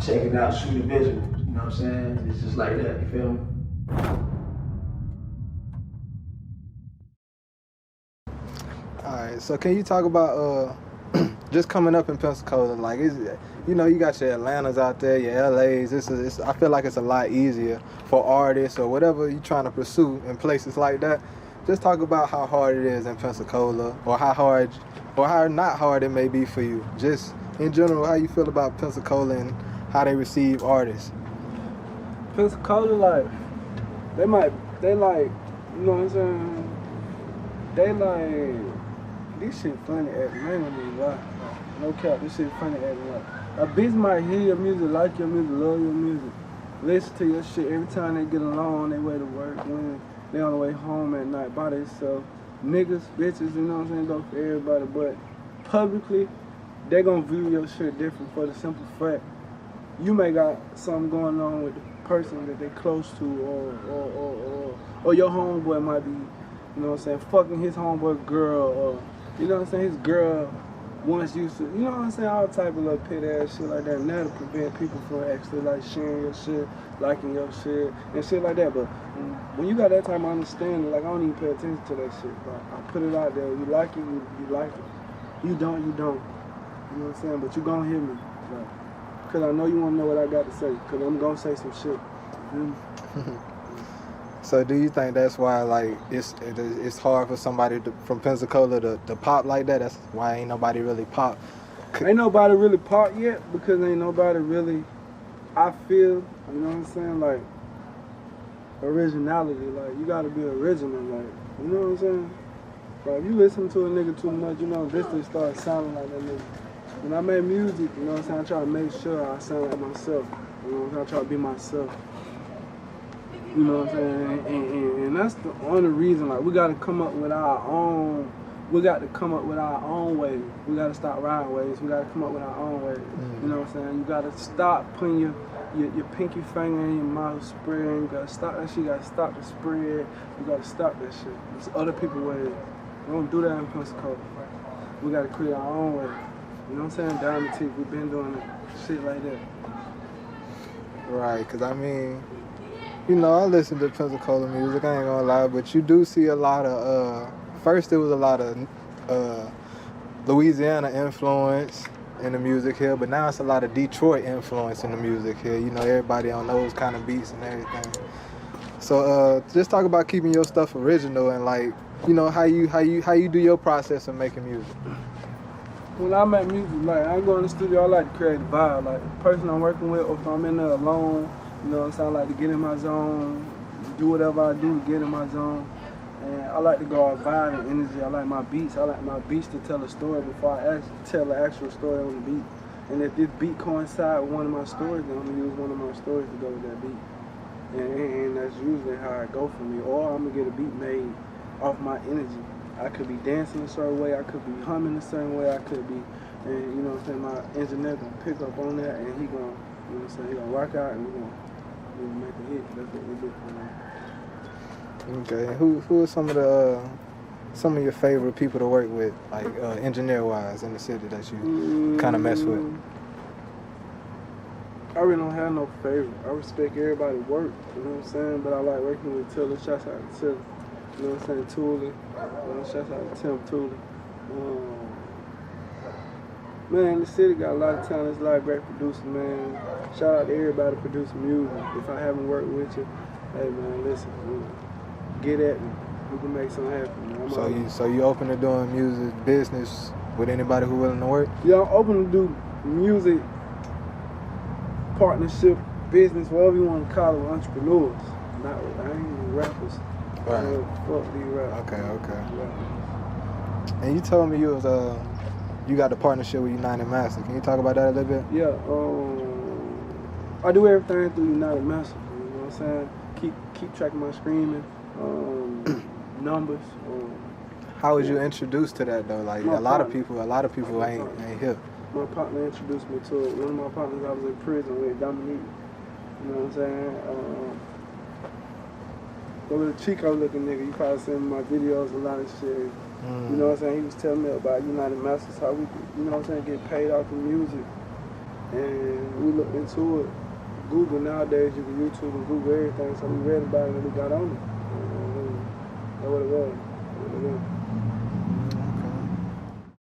check it out, shoot a visual. You know what I'm saying? It's just like that. You feel me? Alright, so can you talk about just coming up in Pensacola? Like, you got your Atlantas out there, your LAs. I feel like it's a lot easier for artists or whatever you're trying to pursue in places like that. Just talk about how hard it is in Pensacola, or how not hard it may be for you. Just in general, how you feel about Pensacola and how they receive artists. Pensacola, like, they like, you know what I'm saying? They like, this shit funny at Atlanta, like, no cap, this shit funny at Atlanta. A bitch might hear your music, like your music, love your music, listen to your shit every time they get along on their way to work, when they on the way home at night by themselves. Niggas, bitches, you know what I'm saying, go for everybody, but publicly, they gonna view your shit different for the simple fact you may got something going on with the person that they close to, or your homeboy might be, you know what I'm saying, fucking his homeboy girl, or, you know what I'm saying, his girl once used to, you know what I'm saying, all type of little pit ass shit like that. And that'll prevent people from actually like sharing your shit, liking your shit, and shit like that. But when you got that type of understanding, like, I don't even pay attention to that shit. Like, I put it out there. You like it, you like it. You don't, you don't. You know what I'm saying? But you gonna hear me. Like, cause I know you wanna know what I got to say. Cause I'm gonna say some shit. So do you think that's why, like, it's hard for somebody from Pensacola to pop like that? That's why ain't nobody really pop. Ain't nobody really pop yet, because ain't nobody really, I feel, you know what I'm saying, like, originality. Like, you gotta be original, like, you know what I'm saying? Like, if you listen to a nigga too much, you know, eventually start sounding like that nigga. When I make music, you know what I'm saying, I try to make sure I sound like myself. You know what I'm saying? I try to be myself. You know what I'm saying? And that's the only reason, like, we gotta come up with our own, we got to come up with our own way. We gotta stop riding ways. We gotta come up with our own way. You know what I'm saying? You gotta stop putting your pinky finger in your mouth spraying. You gotta stop that shit. You gotta stop the spread. You gotta stop that shit. It's other people's ways. We don't do that in Pensacola. We gotta create our own way. You know what I'm saying? Diamond Teeth, we've been doing it. Shit like that. Right, because I mean, you know, I listen to Pensacola music, I ain't gonna lie, but you do see a lot of, first it was a lot of Louisiana influence in the music here, but now it's a lot of Detroit influence in the music here. You know, everybody on those kind of beats and everything. So just talk about keeping your stuff original and, like, you know, how you do your process of making music. When I make music, like, I go in the studio, I like to create a vibe. Like, the person I'm working with, or if I'm in there alone, you know what I'm saying, I like to get in my zone, do whatever I do to get in my zone. And I like to go out vibe and energy. I like my beats. I like my beats to tell a story before I actually tell the actual story on the beat. And if this beat coincides with one of my stories, then I'm going to use one of my stories to go with that beat. And that's usually how it go for me. Or I'm going to get a beat made off my energy. I could be dancing a certain way, I could be humming a certain way, I could be, and you know what I'm saying, my engineer gonna pick up on that, and he gonna, you know what I'm saying, he gonna rock out, and we gonna make a hit. That's what we do. Okay, who are some of your favorite people to work with, like engineer-wise, in the city that you kind of mess with? I really don't have no favorite. I respect everybody's work, you know what I'm saying, but I like working with Tiller. Shouts out to Tiller. You know what I'm saying, Tooley. Shouts out to Tim Tooley. Man, the city got a lot of talent. There's a lot of great producers, man. Shout out to everybody producing music. If I haven't worked with you, hey man, listen, get at me. We can make something happen, man. So you open to doing music business with anybody who willing to work? Yeah, I'm open to do music, partnership, business, whatever you want to call it, with entrepreneurs. I ain't rappers. Right. Fuck these rappers. Okay. Yeah. And you told me you got the partnership with United Master. Can you talk about that a little bit? Yeah. I do everything through United Master. You know what I'm saying? Keep track of my streaming, numbers. How was you introduced to that though? Like a lot of people ain't here. My partner introduced me to it. One of my partners I was in prison with, Dominique. You know what I'm saying? The little Chico looking nigga, you probably seen my videos, a lot of shit. You know what I'm saying? He was telling me about United Masters, how we could, you know what I'm saying, get paid off the music. And we looked into it. Google nowadays, you can YouTube and Google everything, so we read about it and we got on it. That's what it was.